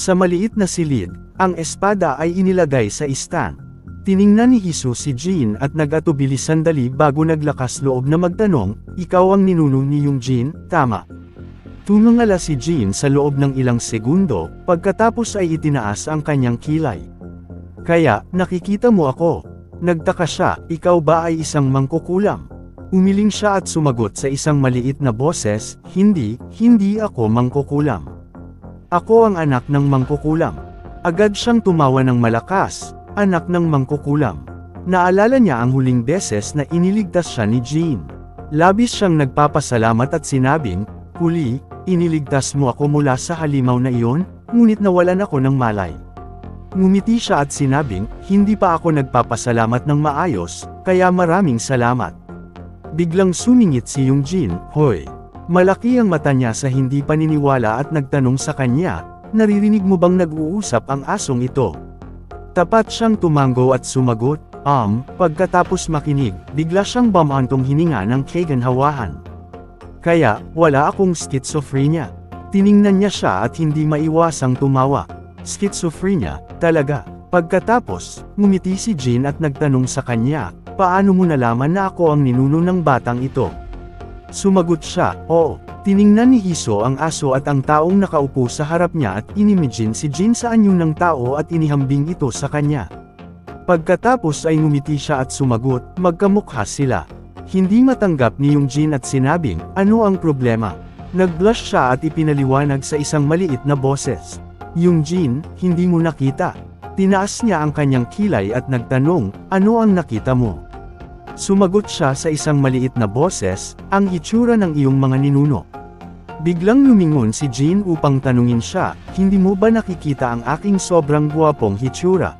Sa maliit na silid, ang espada ay inilagay sa stand. Tiningnan ni Jesus si Jean at nag-atubili sandali bago naglakas loob na magtanong, "Ikaw ang ninuno ni Eugene, tama?" Tumangala si Jean sa loob ng ilang segundo, pagkatapos ay itinaas ang kanyang kilay. "Kaya, nakikita mo ako?" Nagtaka siya, "Ikaw ba ay isang mangkukulam?" Umiling siya at sumagot sa isang maliit na boses, hindi ako mangkukulam. Ako ang anak ng mangkukulam." Agad siyang tumawa ng malakas, "Anak ng mangkukulam." Naalala niya ang huling beses na iniligtas siya ni Jean. Labis siyang nagpapasalamat at sinabing, "Huli, iniligtas mo ako mula sa halimaw na iyon, ngunit nawalan ako ng malay." Ngumiti siya at sinabing, "Hindi pa ako nagpapasalamat ng maayos, kaya maraming salamat." Biglang sumingit si Eugene, "Hoy." Malaki ang mata niya sa hindi paniniwala at nagtanong sa kanya, "Naririnig mo bang nag-uusap ang asong ito?" Tapat siyang tumango at sumagot, Pagkatapos makinig, bigla siyang bumantong hininga ng kaganhawahan. "Kaya, wala akong schizophrenia." Tiningnan niya siya at hindi maiwasang tumawa. "Schizophrenia, talaga?" Pagkatapos, ngumiti si Jean at nagtanong sa kanya, "Paano mo nalaman na ako ang ninuno ng batang ito?" Sumagot siya, "Oo." Tiningnan ni Hiso ang aso at ang taong nakaupo sa harap niya at inimagine si Jean sa anyo ng tao at inihambing ito sa kanya. Pagkatapos ay ngumiti siya at sumagot, magkamukha sila. Hindi matanggap ni Eugene at sinabing, "Ano ang problema?" Nag-blush siya at ipinaliwanag sa isang maliit na boses. "Eugene, hindi mo nakita." Tinaas niya ang kanyang kilay at nagtanong, "Ano ang nakita mo?" Sumagot siya sa isang maliit na boses, "Ang itsura ng iyong mga ninuno." Biglang lumingon si Jean upang tanungin siya, "Hindi mo ba nakikita ang aking sobrang guwapong hitsura?"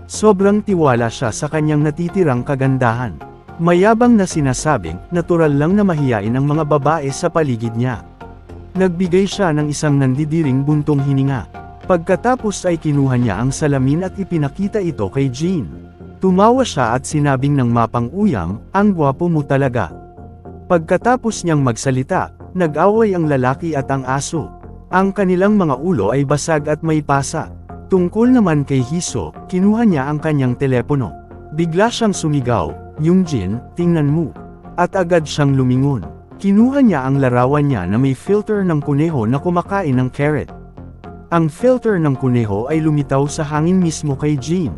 Sobrang tiwala siya sa kanyang natitirang kagandahan. Mayabang na sinasabing, natural lang na mahiyain ang mga babae sa paligid niya. Nagbigay siya ng isang nandidiring buntong hininga. Pagkatapos ay kinuha niya ang salamin at ipinakita ito kay Jean. Tumawa siya at sinabing ng mapang-uyam, "Ang gwapo mo talaga." Pagkatapos niyang magsalita, nag-away ang lalaki at ang aso. Ang kanilang mga ulo ay basag at may pasa. Tungkol naman kay Hiso, kinuha niya ang kanyang telepono. Bigla siyang sumigaw, "Eugene, tingnan mo." At agad siyang lumingon. Kinuha niya ang larawan niya na may filter ng kuneho na kumakain ng carrot. Ang filter ng kuneho ay lumitaw sa hangin mismo kay Jean.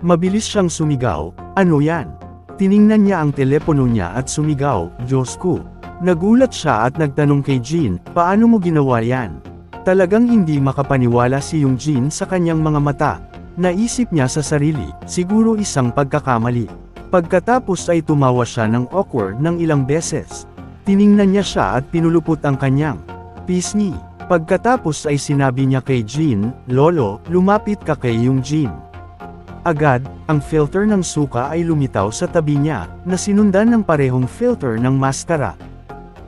Mabilis siyang sumigaw, "Ano yan?" Tiningnan niya ang telepono niya at sumigaw, "Diyos ko." Nagulat siya at nagtanong kay Jean, "Paano mo ginawa yan?" Talagang hindi makapaniwala si Eugene sa kanyang mga mata. Naisip niya sa sarili, siguro isang pagkakamali. Pagkatapos ay tumawa siya ng awkward ng ilang beses. Tiningnan niya siya at pinulupot ang kanyang pisngi. Pagkatapos ay sinabi niya kay Jean, "Lolo, lumapit ka kay Eugene." Agad, ang filter ng suka ay lumitaw sa tabi niya, na sinundan ng parehong filter ng maskara.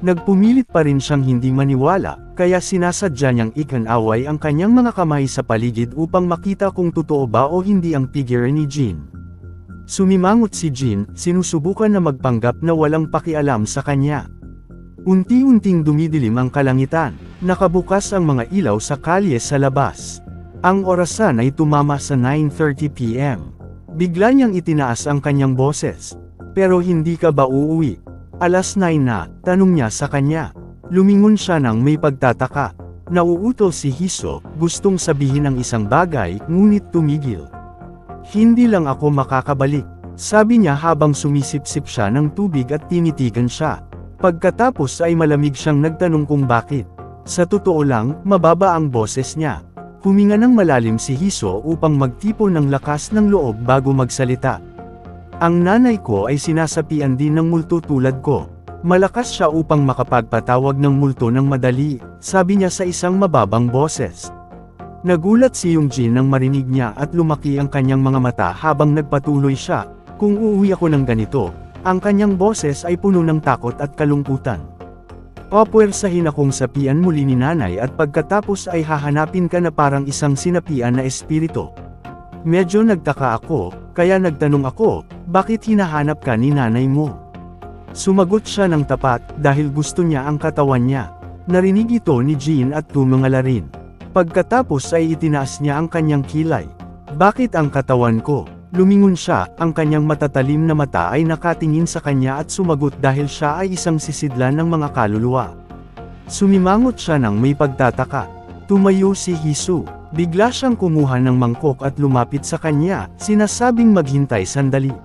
Nagpumilit pa rin siyang hindi maniwala, kaya sinasadya niyang ikan-away ang kanyang mga kamay sa paligid upang makita kung totoo ba o hindi ang figure ni Jean. Sumimangot si Jean, sinusubukan na magpanggap na walang pakialam sa kanya. Unti-unting dumidilim ang kalangitan, nakabukas ang mga ilaw sa kalye sa labas. Ang orasan ay tumama sa 9:30 p.m. Bigla niyang itinaas ang kanyang boses. "Pero hindi ka ba uuwi?" "Alas 9 na," tanong niya sa kanya. Lumingon siya nang may pagtataka. Nauutol si Hiso, gustong sabihin ang isang bagay, ngunit tumigil. "Hindi lang ako makakabalik," sabi niya habang sumisipsip siya ng tubig at tinitigan siya. Pagkatapos ay malamig siyang nagtanong kung bakit. Sa totoo lang, mababa ang boses niya. Huminga ng malalim si Hiso upang magtipon ng lakas ng loob bago magsalita. "Ang nanay ko ay sinasapian din ng multo tulad ko. Malakas siya upang makapagpatawag ng multo ng madali," sabi niya sa isang mababang boses. Nagulat si Eugene nang marinig niya at lumaki ang kanyang mga mata habang nagpatuloy siya, "Kung uuwi ako ng ganito," ang kanyang boses ay puno ng takot at kalungkutan. "Papuwersahin akong sapian muli ni nanay at pagkatapos ay hahanapin ka na parang isang sinapian na espiritu." Medyo nagtaka ako, kaya nagtanong ako, "Bakit hinahanap ka ni nanay mo?" Sumagot siya ng tapat, dahil gusto niya ang katawan niya. Narinig ito ni Jean at tumangala rin. Pagkatapos ay itinaas niya ang kanyang kilay. Bakit ang katawan ko? Lumingon siya, ang kanyang matatalim na mata ay nakatingin sa kanya at sumagot dahil siya ay isang sisidlan ng mga kaluluwa. Sumimangot siya ng may pagtataka. Tumayo si Hesu. Bigla siyang kumuha ng mangkok at lumapit sa kanya, sinasabing maghintay sandali.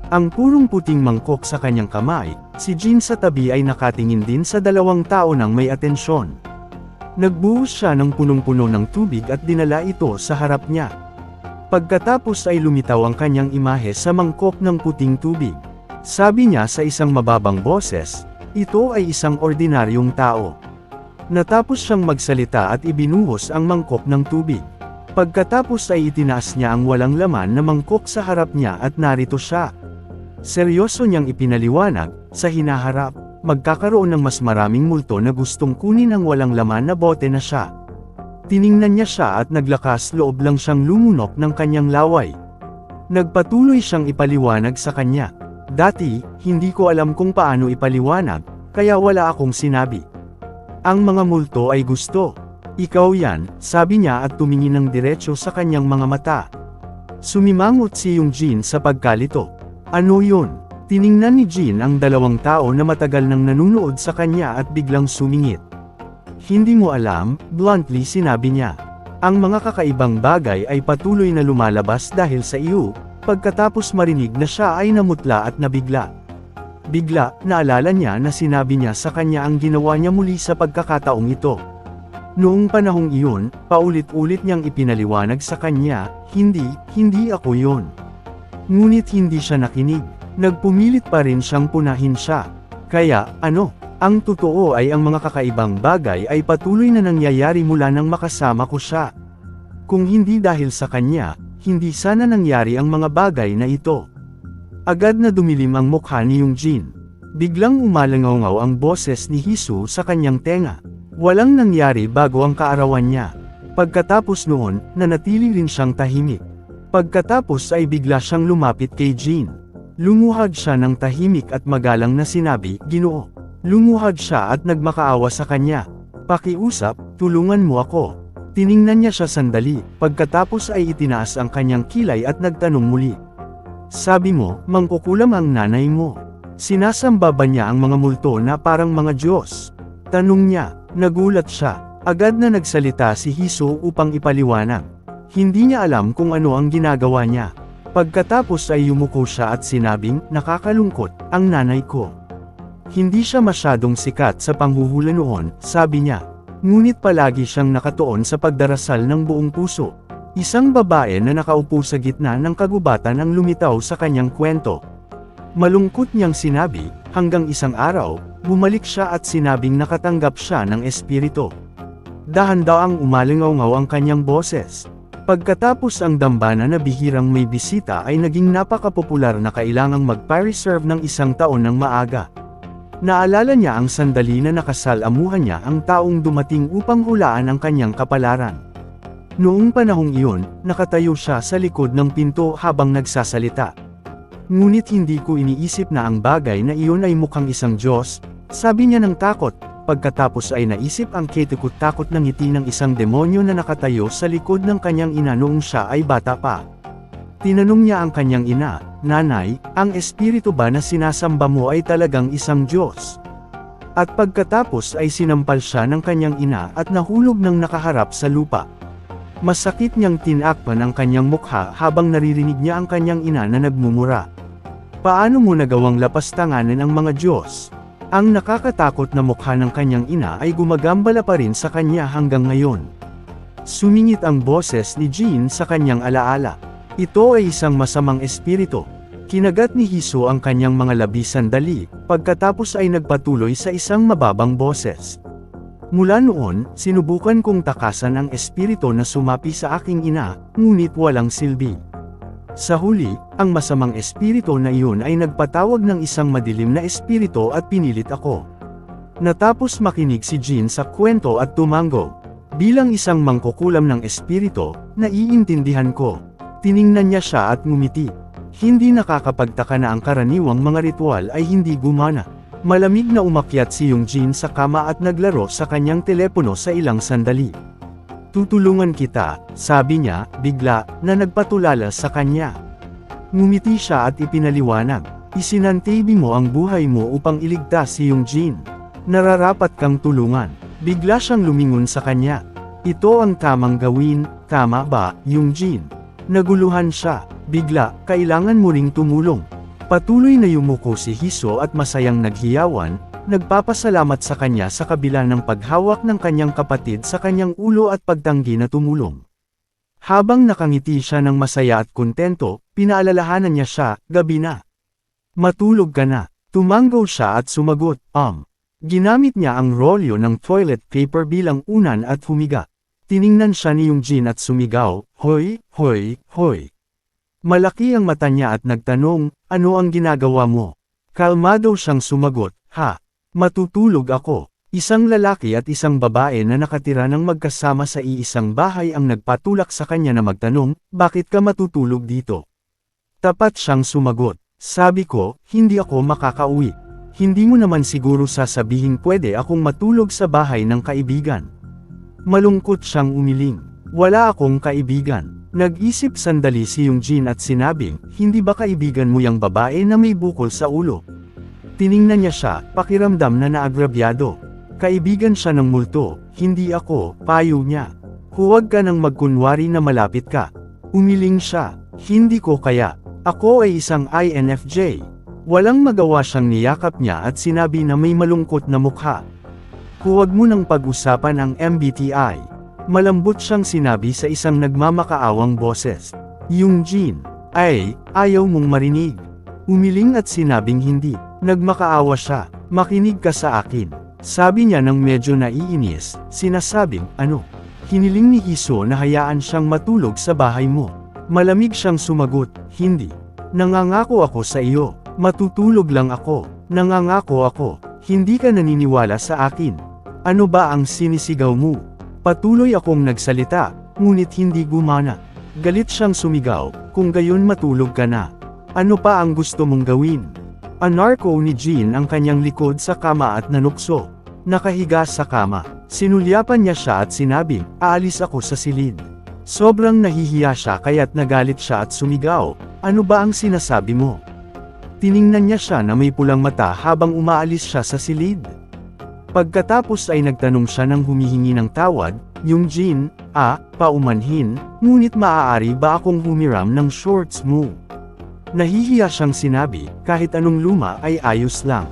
Ang purong puting mangkok sa kanyang kamay, si Jin sa tabi ay nakatingin din sa dalawang tao ng may atensyon. Nagbuhos siya ng punong-puno ng tubig at dinala ito sa harap niya. Pagkatapos ay lumitaw ang kanyang imahe sa mangkok ng puting tubig. Sabi niya sa isang mababang boses, ito ay isang ordinaryong tao. Natapos siyang magsalita at ibinuhos ang mangkok ng tubig. Pagkatapos ay itinaas niya ang walang laman na mangkok sa harap niya at narito siya. Seryoso niyang ipinaliwanag, sa hinaharap, magkakaroon ng mas maraming multo na gustong kunin ang walang laman na bote na siya. Tiningnan niya siya at naglakas loob lang siyang lumunok ng kanyang laway. Nagpatuloy siyang ipaliwanag sa kanya. Dati, hindi ko alam kung paano ipaliwanag, kaya wala akong sinabi. Ang mga multo ay gusto. Ikaw yan, sabi niya at tumingin ng diretso sa kanyang mga mata. Sumimangot si Jin sa pagkalito. Ano yun? Tiningnan ni Jin ang dalawang tao na matagal nang nanunood sa kanya at biglang sumingit. Hindi mo alam, bluntly sinabi niya. Ang mga kakaibang bagay ay patuloy na lumalabas dahil sa iyo. Pagkatapos marinig na siya ay namutla at nabigla. Bigla, naalala niya na sinabi niya sa kanya ang ginawa niya muli sa pagkakataong ito. Noong panahong iyon, paulit-ulit niyang ipinaliwanag sa kanya, hindi ako yon. Ngunit hindi siya nakinig. Nagpumilit pa rin siyang punahin siya. Kaya, ang totoo ay ang mga kakaibang bagay ay patuloy na nangyayari mula nang makasama ko siya. Kung hindi dahil sa kanya, hindi sana nangyari ang mga bagay na ito. Agad na dumilim ang mukha ni Jin. Biglang umalangaw ang boses ni Hesu sa kanyang tenga. Walang nangyari bago ang kaarawan niya. Pagkatapos noon, nanatili rin siyang tahimik. Pagkatapos ay bigla siyang lumapit kay Jin. Lumuhad siya ng tahimik at magalang na sinabi, Ginoo. Lumuhad siya at nagmakaawa sa kanya. Pakiusap, tulungan mo ako. Tiningnan niya siya sandali, pagkatapos ay itinaas ang kanyang kilay at nagtanong muli. Sabi mo, mangkukulam ang nanay mo. Sinasamba ba niya ang mga multo na parang mga Diyos? Tanong niya, nagulat siya. Agad na nagsalita si Hesu upang ipaliwanag. Hindi niya alam kung ano ang ginagawa niya. Pagkatapos ay yumuko siya at sinabing, nakakalungkot, ang nanay ko. Hindi siya masyadong sikat sa panghuhula noon, sabi niya. Ngunit palagi siyang nakatuon sa pagdarasal ng buong puso. Isang babae na nakaupo sa gitna ng kagubatan ang lumitaw sa kanyang kwento. Malungkot niyang sinabi, hanggang isang araw, bumalik siya at sinabing nakatanggap siya ng espiritu. Dahan-daang umalingaw-ngaw ang kanyang boses. Pagkatapos ang dambana na bihirang may bisita ay naging napakapopular na kailangang mag-pa-reserve ng isang taon ng maaga. Naalala niya ang sandali na nakasalamuhan niya ang taong dumating upang hulaan ang kanyang kapalaran. Noong panahong iyon, nakatayo siya sa likod ng pinto habang nagsasalita. Ngunit hindi ko iniisip na ang bagay na iyon ay mukhang isang Diyos, sabi niya ng takot, pagkatapos ay naisip ang ketikot-takot ng ngiti ng isang demonyo na nakatayo sa likod ng kanyang ina noong siya ay bata pa. Tinanong niya ang kanyang ina, Nanay, ang espiritu ba na sinasamba mo ay talagang isang Diyos? At pagkatapos ay sinampal siya ng kanyang ina at nahulog ng nakaharap sa lupa. Masakit niyang tinakpan ang kanyang mukha habang naririnig niya ang kanyang ina na nagmumura. Paano mo nagawang lapastanganin ang mga Diyos? Ang nakakatakot na mukha ng kanyang ina ay gumagambala pa rin sa kanya hanggang ngayon. Sumingit ang boses ni Jin sa kanyang alaala. Ito ay isang masamang espiritu. Kinagat ni Hesu ang kanyang mga labi sandali, pagkatapos ay nagpatuloy sa isang mababang boses. Mula noon, sinubukan kong takasan ang espiritu na sumapi sa aking ina, ngunit walang silbi. Sa huli, ang masamang espiritu na iyon ay nagpatawag ng isang madilim na espiritu at pinilit ako. Natapos makinig si Jin sa kwento at tumango. Bilang isang mangkukulam ng espiritu, naiintindihan ko. Tiningnan niya siya at ngumiti. Hindi nakakapagtaka na ang karaniwang mga ritual ay hindi gumana. Malamig na umakyat si Jin sa kama at naglaro sa kanyang telepono sa ilang sandali. Tutulungan kita, sabi niya, bigla, na nagpatulala sa kanya. Ngumiti siya at ipinaliwanag, isinantabi mo ang buhay mo upang iligtas si Yungjin. Nararapat kang tulungan. Bigla siyang lumingon sa kanya. Ito ang tamang gawin, tama ba, Yungjin? Naguluhan siya, bigla, kailangan mo ring tumulong. Patuloy na yumuko si Hiso at masayang naghiyawan, nagpapasalamat sa kanya sa kabila ng paghawak ng kanyang kapatid sa kanyang ulo at pagtanggi na tumulong. Habang nakangiti siya ng masaya at kontento, pinaalalahanan niya siya, gabi na. Matulog ka na. Tumanggaw siya at sumagot, Ginamit niya ang rolyo ng toilet paper bilang unan at humiga. Tiningnan siya ni Yungjin at sumigaw, hoy, hoy, hoy. Malaki ang mata niya at nagtanong, ano ang ginagawa mo? Kalmado siyang sumagot, matutulog ako. Isang lalaki at isang babae na nakatira ng magkasama sa iisang bahay ang nagpatulak sa kanya na magtanong, bakit ka matutulog dito? Tapat siyang sumagot, sabi ko, hindi ako makakauwi. Hindi mo naman siguro sasabihin pwede akong matulog sa bahay ng kaibigan. Malungkot siyang umiling, wala akong kaibigan. Nag-isip sandali si Yungjin at sinabing, hindi ba kaibigan mo yung babae na may bukol sa ulo? Tiningnan niya siya, pakiramdam na naagrabyado. Kaibigan siya ng multo, hindi ako, payo niya. Huwag ka nang magkunwari na malapit ka. Umiling siya, hindi ko kaya. Ako ay isang INFJ. Walang magawa siyang niyakap niya at sinabi na may malungkot na mukha. Huwag mo nang pag-usapan ang MBTI. Malambot siyang sinabi sa isang nagmamakaawang boses. Yungjin, ayaw mong marinig. Umiling at sinabing hindi. Nagmakaawa siya, makinig ka sa akin. Sabi niya nang medyo naiinis, sinasabing, ano? Hiniling ni Hiso na hayaan siyang matulog sa bahay mo. Malamig siyang sumagot, hindi. Nangangako ako sa iyo, matutulog lang ako. Nangangako ako, hindi ka naniniwala sa akin. Ano ba ang sinisigaw mo? Patuloy akong nagsalita, ngunit hindi gumana. Galit siyang sumigaw, kung gayon matulog ka na. Ano pa ang gusto mong gawin? Anarko ni Jin ang kanyang likod sa kama at nanukso. Nakahiga sa kama, sinulyapan niya siya at sinabing, aalis ako sa silid. Sobrang nahihiya siya kaya't nagalit siya at sumigaw, ano ba ang sinasabi mo? Tiningnan niya siya na may pulang mata habang umaalis siya sa silid. Pagkatapos ay nagtanong siya ng humihingi ng tawad, Yungjin, paumanhin, ngunit maaari ba akong humiram ng shorts mo? Nahihiya siyang sinabi, kahit anong luma ay ayos lang.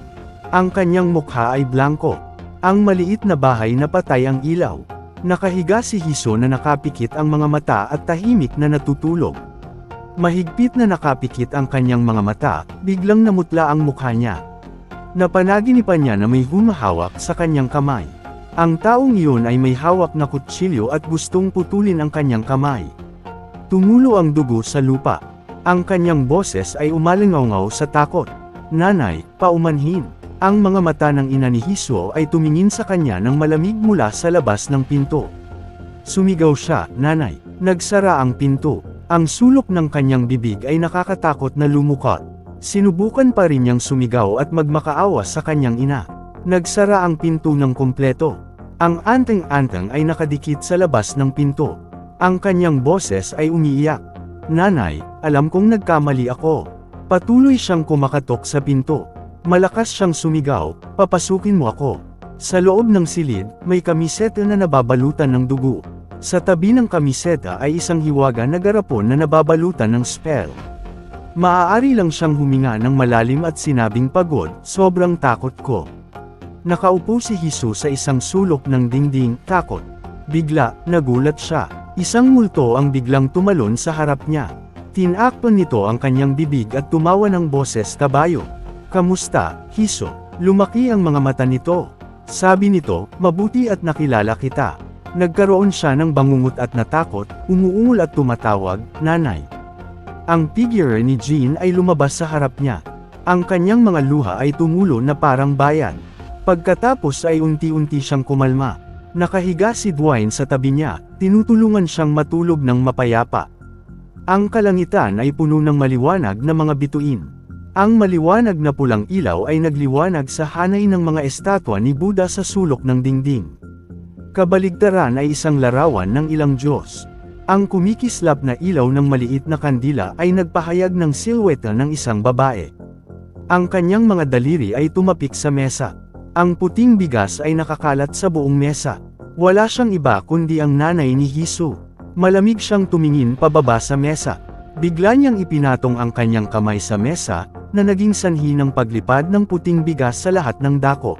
Ang kanyang mukha ay blanko. Ang maliit na bahay na patay ang ilaw. Nakahiga si Hiso na nakapikit ang mga mata at tahimik na natutulog. Mahigpit na nakapikit ang kanyang mga mata, biglang namutla ang mukha niya. Napanaginipan niya na may humahawak sa kanyang kamay. Ang taong iyon ay may hawak na kutsilyo at gustong putulin ang kanyang kamay. Tumulo ang dugo sa lupa. Ang kanyang boses ay umalingaw sa takot. Nanay, paumanhin. Ang mga mata ng ina ni Hiso ay tumingin sa kanya ng malamig mula sa labas ng pinto. Sumigaw siya, nanay. Nagsara ang pinto. Ang sulok ng kanyang bibig ay nakakatakot na lumukot. Sinubukan pa rin niyang sumigaw at magmakaawa sa kanyang ina. Nagsara ang pinto ng kumpleto. Ang anteng-anteng ay nakadikit sa labas ng pinto. Ang kanyang boses ay umiiyak. Nanay, alam kong nagkamali ako. Patuloy siyang kumakatok sa pinto. Malakas siyang sumigaw, papasukin mo ako. Sa loob ng silid, may kamiseta na nababalutan ng dugo. Sa tabi ng kamiseta ay isang hiwaga na garapon na nababalutan ng spell. Maaari lang siyang huminga ng malalim at sinabing pagod, sobrang takot ko. Nakaupo si Hiso sa isang sulok ng dingding, takot. Bigla, nagulat siya. Isang multo ang biglang tumalon sa harap niya. Tinakpan nito ang kanyang bibig at tumawa ng boses kabayo. Kamusta, Hiso? Lumaki ang mga mata nito. Sabi nito, mabuti at nakilala kita. Nagkaroon siya ng bangungot at natakot, umuungol at tumatawag, nanay. Ang figure ni Jin ay lumabas sa harap niya. Ang kanyang mga luha ay tumulo na parang bayan. Pagkatapos ay unti-unti siyang kumalma. Nakahiga si Dwayne sa tabi niya, tinutulungan siyang matulog ng mapayapa. Ang kalangitan ay puno ng maliwanag na mga bituin. Ang maliwanag na pulang ilaw ay nagliwanag sa hanay ng mga estatwa ni Buddha sa sulok ng dingding. Kabaligtaran ay isang larawan ng ilang Diyos. Ang kumikislap na ilaw ng maliit na kandila ay nagpahayag ng silhouette ng isang babae. Ang kanyang mga daliri ay tumapik sa mesa. Ang puting bigas ay nakakalat sa buong mesa. Wala siyang iba kundi ang nanay ni Hesu. Malamig siyang tumingin pababa sa mesa. Bigla niyang ipinatong ang kanyang kamay sa mesa, na naging sanhi ng paglipad ng puting bigas sa lahat ng dako.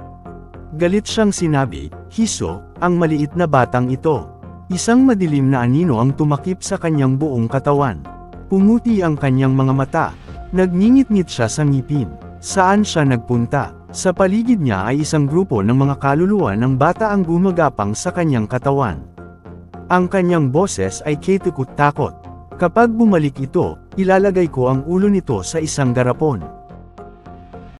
Galit siyang sinabi, "Hesu, ang maliit na batang ito." Isang madilim na anino ang tumakip sa kanyang buong katawan. Pumuti ang kanyang mga mata. Nagngingit-ngit siya sa ngipin. Saan siya nagpunta? Sa paligid niya ay isang grupo ng mga kaluluwa ng bata ang gumagapang sa kanyang katawan. Ang kanyang boses ay ketukot takot. Kapag bumalik ito, ilalagay ko ang ulo nito sa isang garapon.